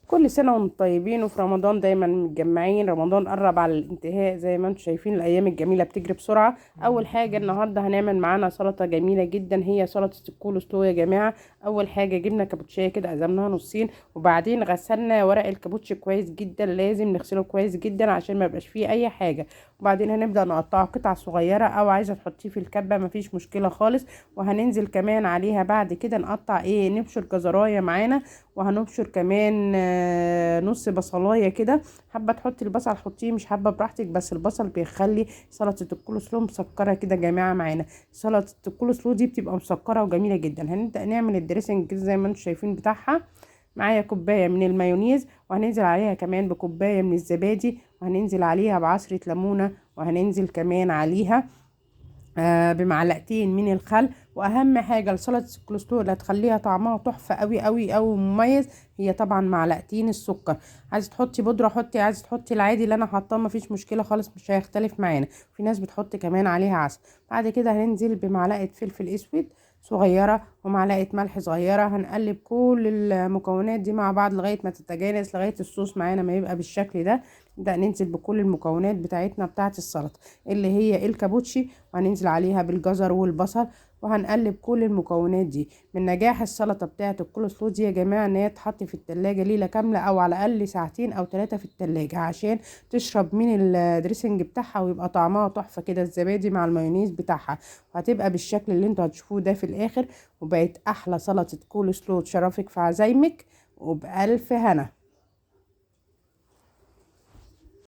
كل سنة وانتم طيبين، وفي رمضان دايما متجمعين. رمضان قرب على الانتهاء زي ما انتم شايفين، الأيام الجميلة بتجري بسرعة. أول حاجة النهاردة هنعمل معانا سلطة جميلة جدا، هي سلطة الكول سلو يا جماعة. أول حاجة جبنا كابوتشاية كده، قسمناها نصين، وبعدين غسلنا ورق الكابوتش كويس جدا، لازم نغسله كويس جدا عشان ما يبقاش فيه أي حاجة. وبعدين هنبدأ نقطعه قطع صغيرة، أو عايزة تحطيه في الكبة مفيش مشكلة خالص. وهننزل كمان عليها بعد كده نقطع نبشر جزراية معانا، وهنبشر كمان نص بصلايه كده. حابه تحطي البصل حطيه، مش حابه براحتك، بس البصل بيخلي سلطه الكول سلو مسكره كده يا جماعه معانا. سلطه الكول سلو دي بتبقى مسكره وجميله جدا. هنبدا نعمل الدريسنج كده زي ما انتم شايفين بتاعها. معايا كوبايه من المايونيز، وهننزل عليها كمان بكوبايه من الزبادي، وهننزل عليها بعصره ليمونه، وهننزل كمان عليها بمعلقتين من الخل. واهم حاجه لسلطه الكولسلو اللي هتخليها طعمها تحفه قوي قوي قوي مميز، هي طبعا معلقتين السكر. عايزه تحطي بودره حطي، عايزه تحطي العادي اللي انا حاطاه مفيش مشكله خالص، مش هيختلف معانا. في ناس بتحط كمان عليها عسل. بعد كده هننزل بمعلقه فلفل اسود صغيره، ومعلقه ملح صغيره. هنقلب كل المكونات دي مع بعض لغايه ما تتجانس، لغايه الصوص معانا ما يبقى بالشكل ده. نبدا ننزل بكل المكونات بتاعتنا بتاعه السلطه اللي هي الكابوتشي، وهننزل عليها بالجزر والبصل. وهنقلب كل المكونات دي. من نجاح السلطه بتاعه الكول سلو دي يا جماعه ان هي تحط في التلاجة ليله كامله، او على الاقل ساعتين او 3 في التلاجة، عشان تشرب من الدريسنج بتاعها ويبقى طعمها تحفه كده، الزبادي مع المايونيز بتاعها. وهتبقى بالشكل اللي انتوا هتشوفوه ده في الاخر. وبقت احلى سلطه كول سلو. تشرفك في عزايمك وبألف هنا.